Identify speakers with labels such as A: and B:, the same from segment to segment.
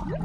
A: Shalom,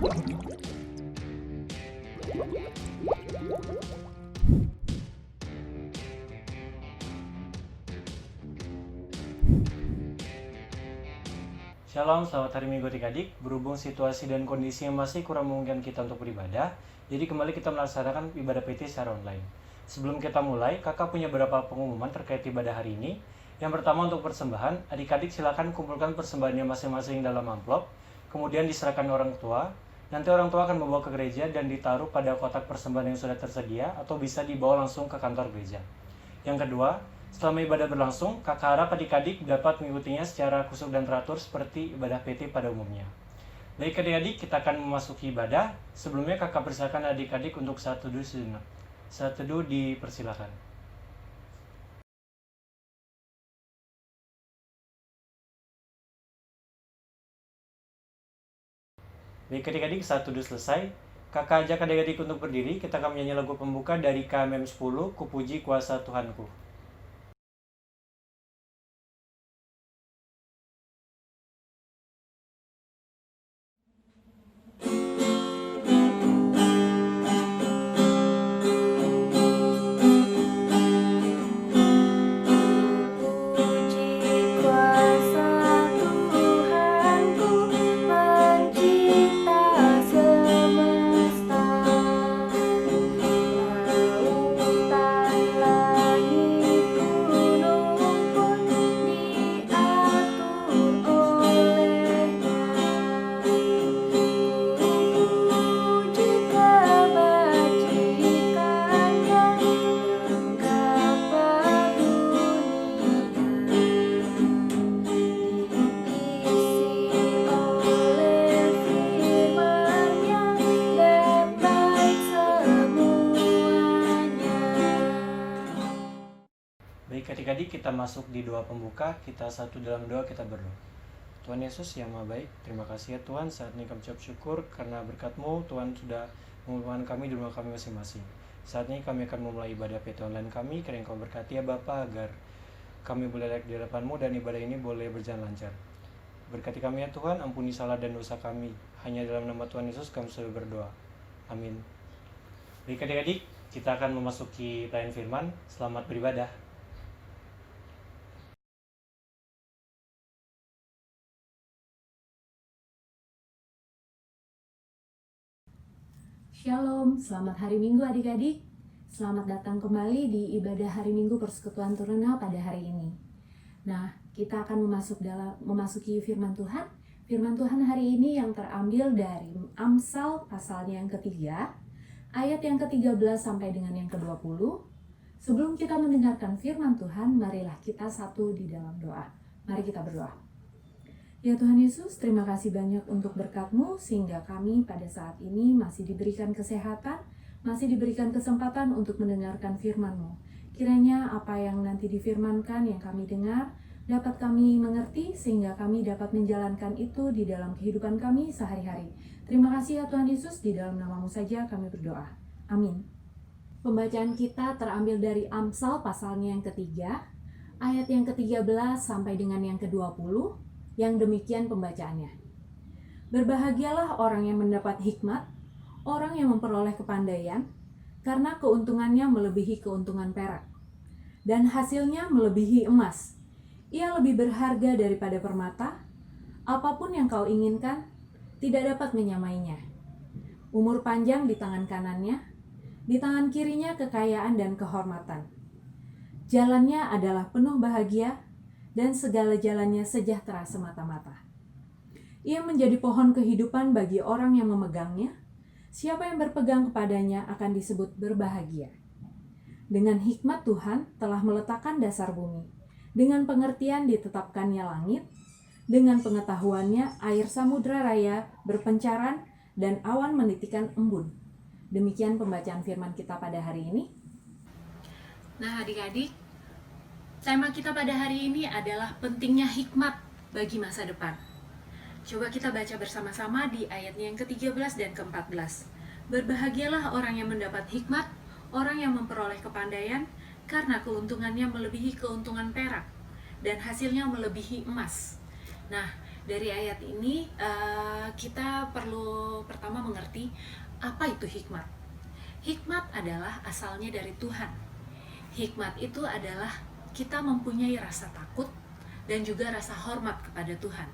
A: selamat hari Minggu adik-adik. Berhubung situasi dan kondisi yang masih kurang memungkinkan kita untuk beribadah, jadi kembali kita melaksanakan ibadah PT secara online. Sebelum kita mulai, kakak punya beberapa pengumuman terkait ibadah hari ini. Yang pertama untuk persembahan, adik-adik silakan kumpulkan persembahannya masing-masing dalam amplop, kemudian diserahkan orang tua. Nanti orang tua akan membawa ke gereja dan ditaruh pada kotak persembahan yang sudah tersedia atau bisa dibawa langsung ke kantor gereja. Yang kedua, selama ibadah berlangsung, kakak harap adik-adik dapat mengikutinya secara khusyuk dan teratur seperti ibadah PT pada umumnya. Baik adik-adik, kita akan memasuki ibadah. Sebelumnya kakak persilakan adik-adik untuk saat teduh sejenak. Saat teduh dipersilakan. Baik adik-adik, saat teduh selesai, kakak ajak adik-adik untuk berdiri. Kita akan menyanyi lagu pembuka dari KMM 10, Kupuji Kuasa Tuhanku. Baik adik-adik, kita masuk di doa pembuka. Kita satu dalam doa, kita berdoa. Tuhan Yesus yang Maha Baik, terima kasih ya Tuhan, saat ini kami ucap syukur karena berkat-Mu Tuhan sudah mengumpulkan kami di rumah kami masing-masing. Saat ini kami akan memulai ibadah PT online kami, kiranya Kau berkati ya Bapa agar kami boleh layak di hadapan-Mu dan ibadah ini boleh berjalan lancar. Berkati kami ya Tuhan, ampuni salah dan dosa kami. Hanya dalam nama Tuhan Yesus kami selalu berdoa. Amin. Baik adik-adik, kita akan memasuki pelayanan firman. Selamat beribadah.
B: Shalom, selamat hari Minggu adik-adik. Selamat datang kembali di ibadah hari Minggu Persekutuan Turuna pada hari ini. Nah, kita akan memasuki firman Tuhan. Firman Tuhan hari ini yang terambil dari Amsal pasalnya yang ketiga, ayat yang ke-13 sampai dengan yang ke-20. Sebelum kita mendengarkan firman Tuhan, marilah kita satu di dalam doa. Mari kita berdoa. Ya Tuhan Yesus, terima kasih banyak untuk berkat-Mu sehingga kami pada saat ini masih diberikan kesehatan, masih diberikan kesempatan untuk mendengarkan firman-Mu. Kiranya apa yang nanti difirmankan yang kami dengar dapat kami mengerti sehingga kami dapat menjalankan itu di dalam kehidupan kami sehari-hari. Terima kasih ya Tuhan Yesus, di dalam nama-Mu saja kami berdoa. Amin. Pembacaan kita terambil dari Amsal pasalnya yang ketiga, ayat yang ke-13 sampai dengan yang ke-20. Yang demikian pembacaannya. Berbahagialah orang yang mendapat hikmat, orang yang memperoleh kepandaian, karena keuntungannya melebihi keuntungan perak, dan hasilnya melebihi emas. Ia lebih berharga daripada permata, apapun yang kau inginkan, tidak dapat menyamainya. Umur panjang di tangan kanannya, di tangan kirinya kekayaan dan kehormatan. Jalannya adalah penuh bahagia, dan segala jalannya sejahtera semata-mata. Ia menjadi pohon kehidupan bagi orang yang memegangnya. Siapa yang berpegang kepadanya akan disebut berbahagia. Dengan hikmat Tuhan telah meletakkan dasar bumi. Dengan pengertian ditetapkannya langit. Dengan pengetahuannya air samudra raya berpencaran dan awan menitikan embun. Demikian pembacaan firman kita pada hari ini. Nah adik-adik, tema kita pada hari ini adalah pentingnya hikmat bagi masa depan. Coba kita baca bersama-sama di ayatnya yang ke-13 dan ke-14. Berbahagialah orang yang mendapat hikmat, orang yang memperoleh kepandaian, karena keuntungannya melebihi keuntungan perak, dan hasilnya melebihi emas. Nah, Dari ayat ini kita perlu pertama mengerti apa itu hikmat. Hikmat adalah asalnya dari Tuhan. Hikmat itu adalah kita mempunyai rasa takut dan juga rasa hormat kepada Tuhan.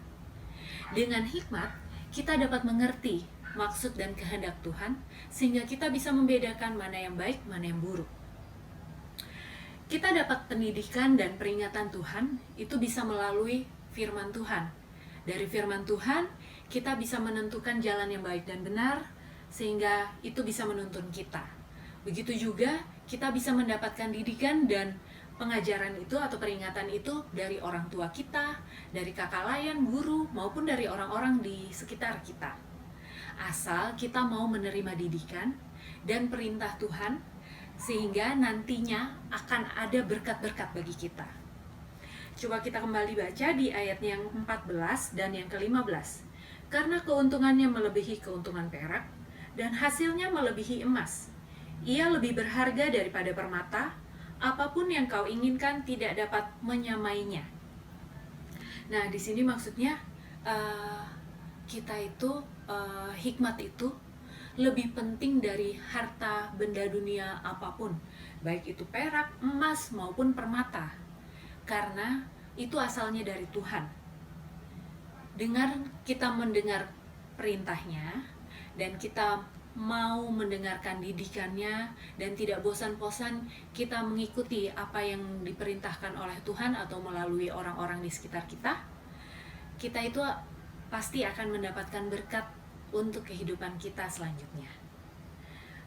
B: Dengan hikmat, kita dapat mengerti maksud dan kehendak Tuhan, sehingga kita bisa membedakan mana yang baik, mana yang buruk. Kita dapat pendidikan dan peringatan Tuhan, itu bisa melalui firman Tuhan. Dari firman Tuhan, kita bisa menentukan jalan yang baik dan benar, sehingga itu bisa menuntun kita. Begitu juga, kita bisa mendapatkan didikan dan pengajaran itu atau peringatan itu dari orang tua kita, dari kakak layan, guru, maupun dari orang-orang di sekitar kita. Asal kita mau menerima didikan dan perintah Tuhan, sehingga nantinya akan ada berkat-berkat bagi kita. Coba kita kembali baca di ayat yang 14 dan yang ke-15. Karena keuntungannya melebihi keuntungan perak, dan hasilnya melebihi emas. Ia lebih berharga daripada permata, apapun yang kau inginkan tidak dapat menyamainya. Nah, di sini maksudnya kita itu hikmat itu lebih penting dari harta benda dunia apapun, baik itu perak, emas maupun permata, karena itu asalnya dari Tuhan. Dengan kita mendengar perintahnya dan kita mau mendengarkan didikannya dan tidak bosan-bosan kita mengikuti apa yang diperintahkan oleh Tuhan atau melalui orang-orang di sekitar kita, kita itu pasti akan mendapatkan berkat untuk kehidupan kita selanjutnya.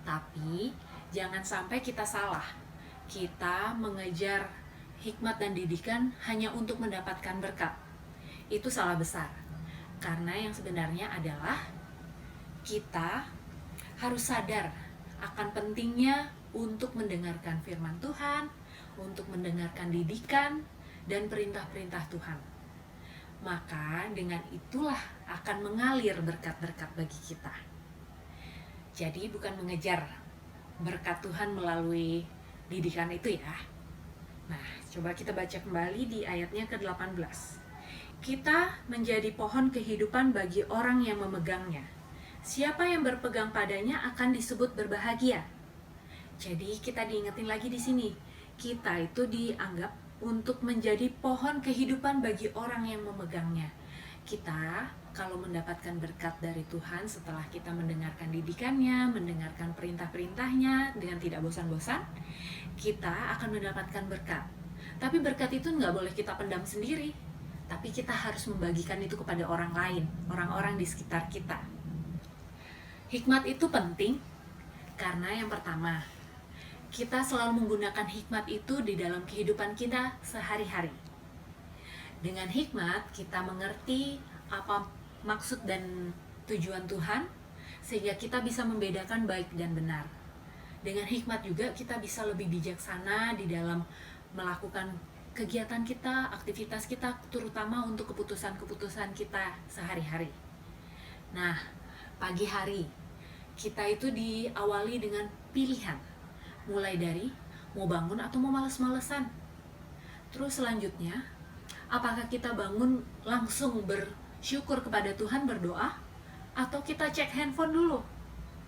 B: Tapi jangan sampai kita salah. Kita mengejar hikmat dan didikan hanya untuk mendapatkan berkat. Itu salah besar. Karena yang sebenarnya adalah kita harus sadar akan pentingnya untuk mendengarkan firman Tuhan, untuk mendengarkan didikan dan perintah-perintah Tuhan. Maka dengan itulah akan mengalir berkat-berkat bagi kita. Jadi bukan mengejar berkat Tuhan melalui didikan itu ya. Nah, coba kita baca kembali di ayatnya ke-18. Kita menjadi pohon kehidupan bagi orang yang memegangnya. Siapa yang berpegang padanya akan disebut berbahagia. Jadi kita diingetin lagi di sini. Kita itu dianggap untuk menjadi pohon kehidupan bagi orang yang memegangnya. Kita kalau mendapatkan berkat dari Tuhan setelah kita mendengarkan didikannya, mendengarkan perintah-perintahnya dengan tidak bosan-bosan, kita akan mendapatkan berkat. Tapi berkat itu nggak boleh kita pendam sendiri, tapi kita harus membagikan itu kepada orang lain, orang-orang di sekitar kita. Hikmat itu penting karena yang pertama, kita selalu menggunakan hikmat itu di dalam kehidupan kita sehari-hari. Dengan hikmat, kita mengerti apa maksud dan tujuan Tuhan, sehingga kita bisa membedakan baik dan benar. Dengan hikmat juga kita bisa lebih bijaksana di dalam melakukan kegiatan kita, aktivitas kita, terutama untuk keputusan-keputusan kita sehari-hari. Nah, pagi hari, kita itu diawali dengan pilihan. Mulai dari mau bangun atau mau males-malesan. Terus selanjutnya, apakah kita bangun langsung bersyukur kepada Tuhan, berdoa, atau kita cek handphone dulu?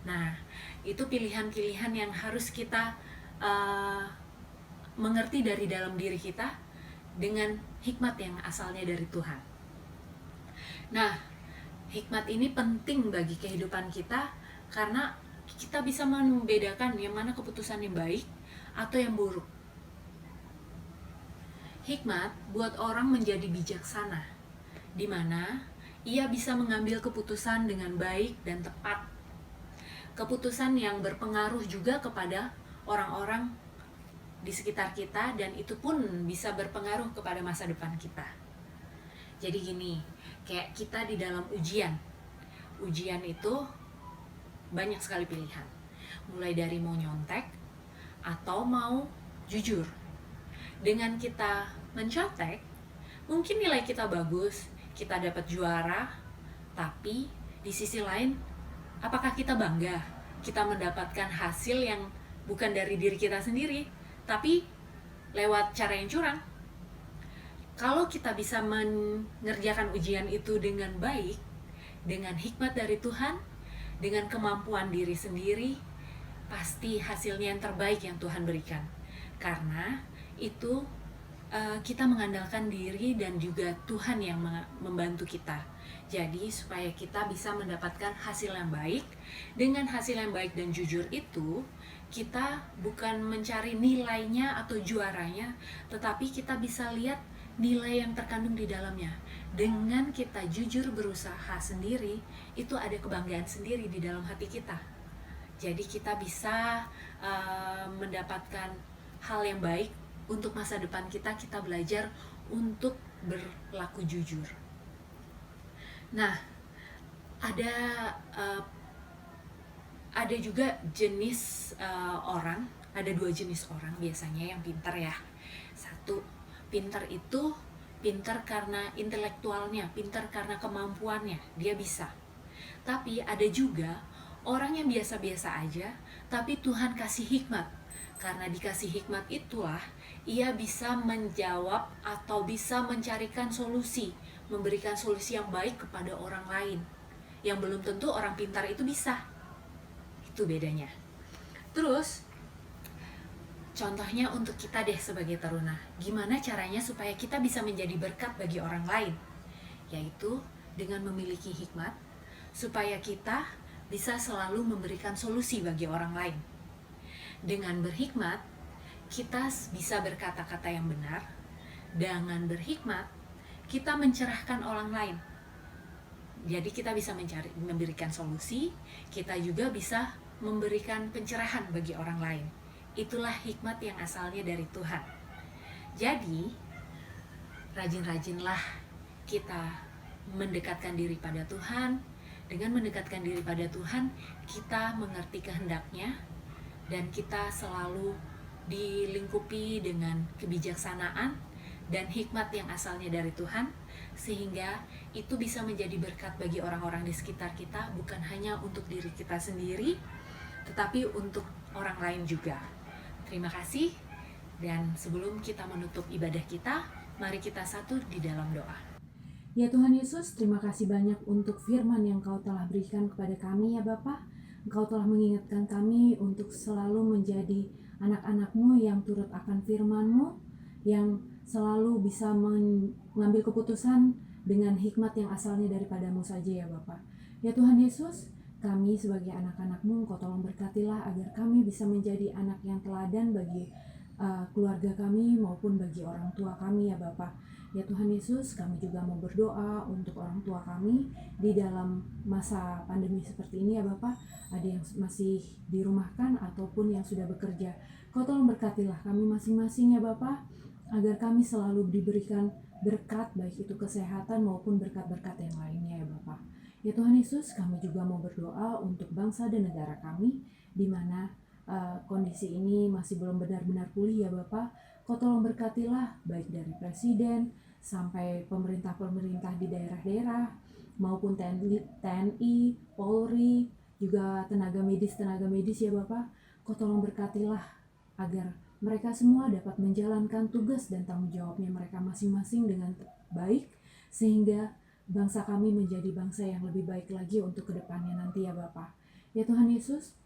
B: Nah, itu pilihan-pilihan yang harus kita mengerti dari dalam diri kita dengan hikmat yang asalnya dari Tuhan. Nah, hikmat ini penting bagi kehidupan kita karena kita bisa membedakan yang mana keputusan yang baik atau yang buruk. Hikmat buat orang menjadi bijaksana, di mana ia bisa mengambil keputusan dengan baik dan tepat. Keputusan yang berpengaruh juga kepada orang-orang di sekitar kita dan itu pun bisa berpengaruh kepada masa depan kita. Jadi gini, kayak kita di dalam ujian. Ujian itu banyak sekali pilihan, mulai dari mau nyontek atau mau jujur. Dengan kita mencontek, mungkin nilai kita bagus, kita dapat juara, tapi di sisi lain, apakah kita bangga kita mendapatkan hasil yang bukan dari diri kita sendiri, tapi lewat cara yang curang? Kalau kita bisa mengerjakan ujian itu dengan baik, dengan hikmat dari Tuhan, dengan kemampuan diri sendiri, pasti hasilnya yang terbaik yang Tuhan berikan. Karena itu kita mengandalkan diri dan juga Tuhan yang membantu kita. Jadi supaya kita bisa mendapatkan hasil yang baik. Dengan hasil yang baik dan jujur itu, kita bukan mencari nilainya atau juaranya, tetapi kita bisa lihat nilai yang terkandung di dalamnya. Dengan kita jujur berusaha sendiri, itu ada kebanggaan sendiri di dalam hati kita. Jadi kita bisa mendapatkan hal yang baik untuk masa depan kita. Kita belajar untuk berlaku jujur. Nah, ada juga jenis orang, ada 2 jenis orang biasanya yang pintar ya. Satu, pintar itu pintar karena intelektualnya, pintar karena kemampuannya, dia bisa. Tapi ada juga orang yang biasa-biasa aja, tapi Tuhan kasih hikmat. Karena dikasih hikmat itulah ia bisa menjawab atau bisa mencarikan solusi, memberikan solusi yang baik kepada orang lain. Yang belum tentu orang pintar itu bisa. Itu bedanya. Terus, contohnya untuk kita deh sebagai taruna, gimana caranya supaya kita bisa menjadi berkat bagi orang lain? Yaitu dengan memiliki hikmat, supaya kita bisa selalu memberikan solusi bagi orang lain. Dengan berhikmat, kita bisa berkata-kata yang benar. Dengan berhikmat, kita mencerahkan orang lain. Jadi kita bisa memberikan solusi, kita juga bisa memberikan pencerahan bagi orang lain. Itulah hikmat yang asalnya dari Tuhan. Jadi, rajin-rajinlah kita mendekatkan diri pada Tuhan. Dengan mendekatkan diri pada Tuhan, kita mengerti kehendaknya, dan kita selalu dilingkupi dengan kebijaksanaan dan hikmat yang asalnya dari Tuhan, sehingga itu bisa menjadi berkat bagi orang-orang di sekitar kita, bukan hanya untuk diri kita sendiri, tetapi untuk orang lain juga. Terima kasih, dan sebelum kita menutup ibadah kita, mari kita satu di dalam doa. Ya Tuhan Yesus, terima kasih banyak untuk firman yang Kau telah berikan kepada kami ya Bapa. Engkau telah mengingatkan kami untuk selalu menjadi anak-anak-Mu yang turut akan firman-Mu, yang selalu bisa mengambil keputusan dengan hikmat yang asalnya daripada-Mu saja ya Bapa. Ya Tuhan Yesus, kami sebagai anak-anak-Mu, Engkau tolong berkatilah agar kami bisa menjadi anak yang teladan bagi keluarga kami maupun bagi orang tua kami ya Bapa. Ya Tuhan Yesus, kami juga mau berdoa untuk orang tua kami di dalam masa pandemi seperti ini ya Bapa. Ada yang masih dirumahkan ataupun yang sudah bekerja. Kau tolong berkatilah kami masing-masing ya Bapa, agar kami selalu diberikan berkat, baik itu kesehatan maupun berkat-berkat yang lainnya ya Bapa. Ya Tuhan Yesus, kami juga mau berdoa untuk bangsa dan negara kami, di mana kondisi ini masih belum benar-benar pulih ya Bapa. Kau tolong berkatilah baik dari Presiden sampai pemerintah-pemerintah di daerah-daerah maupun TNI, Polri, juga tenaga medis ya Bapa. Kau tolong berkatilah agar mereka semua dapat menjalankan tugas dan tanggung jawabnya mereka masing-masing dengan baik, sehingga bangsa kami menjadi bangsa yang lebih baik lagi untuk kedepannya nanti ya Bapa. Ya Tuhan Yesus,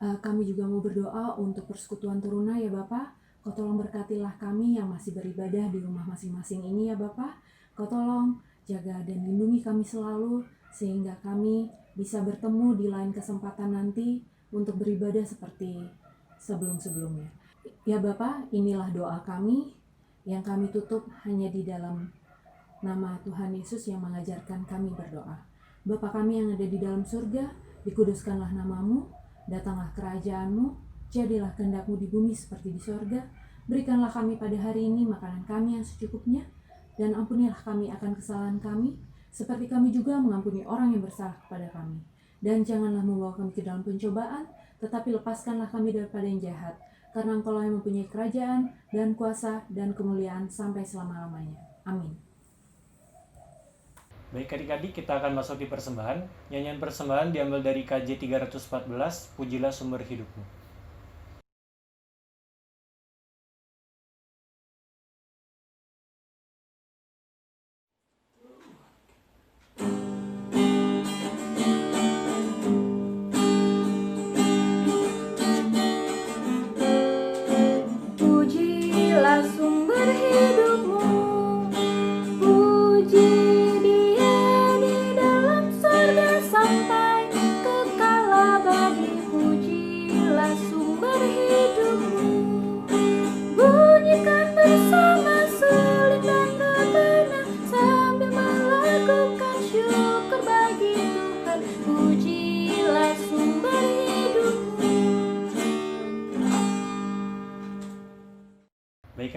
B: kami juga mau berdoa untuk persekutuan Taruna ya Bapa. Kau tolong berkatilah kami yang masih beribadah di rumah masing-masing ini ya Bapa. Kau tolong jaga dan lindungi kami selalu, sehingga kami bisa bertemu di lain kesempatan nanti untuk beribadah seperti sebelum-sebelumnya. Ya Bapa, inilah doa kami yang kami tutup hanya di dalam nama Tuhan Yesus yang mengajarkan kami berdoa. Bapa kami yang ada di dalam surga, dikuduskanlah namamu, datanglah kerajaan-Mu, jadilah kehendak-Mu di bumi seperti di surga. Berikanlah kami pada hari ini makanan kami yang secukupnya, dan ampunilah kami akan kesalahan kami, seperti kami juga mengampuni orang yang bersalah kepada kami. Dan janganlah membawa kami ke dalam pencobaan, tetapi lepaskanlah kami daripada yang jahat, karena Engkau yang mempunyai kerajaan, dan kuasa, dan kemuliaan sampai selama-lamanya. Amin.
A: Baik adik-adik, kita akan masuk di persembahan. Nyanyian persembahan diambil dari KJ 314, Pujilah Sumber Hidupmu.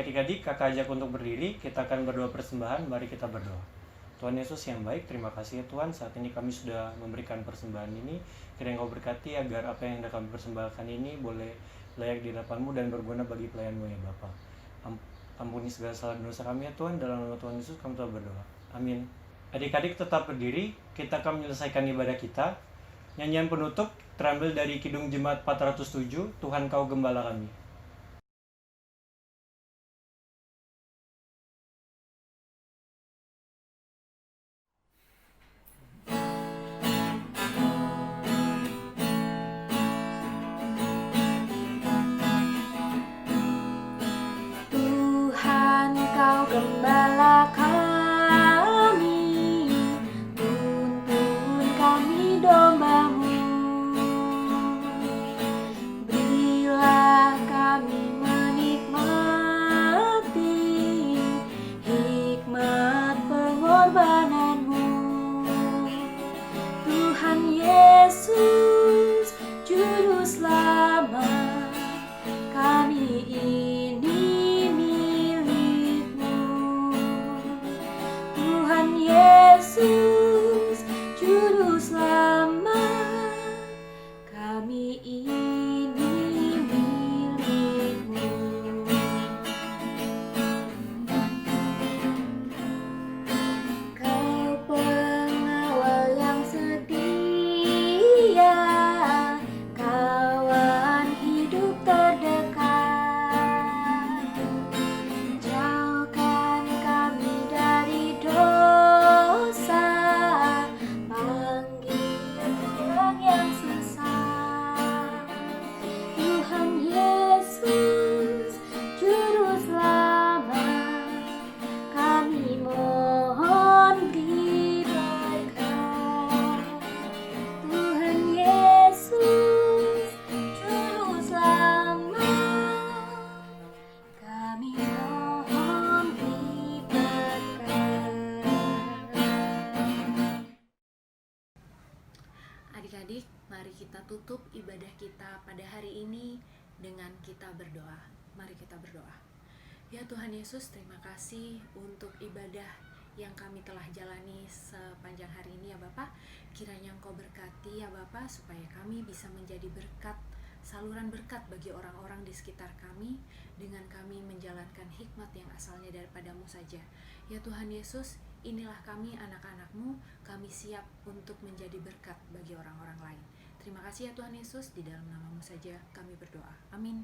A: adik-adik, kakak ajak untuk berdiri, kita akan berdoa persembahan, mari kita berdoa. Tuhan Yesus yang baik, terima kasih ya Tuhan, saat ini kami sudah memberikan persembahan ini, kiranya Engkau berkati agar apa yang hendak kami persembahkan ini boleh layak di hadapan-Mu dan berguna bagi pelayan-Mu ya Bapa. Ampuni segala salah dosa kami ya Tuhan, dalam nama Tuhan Yesus kami telah berdoa. Amin. Adik-adik tetap berdiri, kita akan menyelesaikan ibadah kita. Nyanyian penutup terambil dari Kidung Jemaat 407, Tuhan Kau Gembala Kami.
B: Tuhan Kau Gembala kami, tuntun kami domba-Mu. Berilah kami menikmati hikmat pengorbanan-Mu. Tuhan Yesus, Juru Selamat, kami ini milik-Mu. Tuhan Yesus, Juru Selamat, kami ini milik-Mu. Kau pengawal yang setia, kawan hidup terdekat. Jauhkan kami dari dosa, panggil orang yang sesat. Tuhan Yesus, Juru Selamat, kami mohon diberkat. Tuhan Yesus, Juru Selamat, kami mohon diberkat. Adik-adik, mari kita tutup ibadah kita pada hari ini dengan kita berdoa. Mari kita berdoa. Ya Tuhan Yesus, terima kasih untuk ibadah yang kami telah jalani sepanjang hari ini ya Bapak. Kiranya Engkau berkati ya Bapak, supaya kami bisa menjadi berkat, saluran berkat bagi orang-orang di sekitar kami, dengan kami menjalankan hikmat yang asalnya daripada-Mu saja. Ya Tuhan Yesus, inilah kami anak-anak-Mu, kami siap untuk menjadi berkat bagi orang-orang lain. Terima kasih ya Tuhan Yesus, di dalam nama-Mu saja kami berdoa. Amin.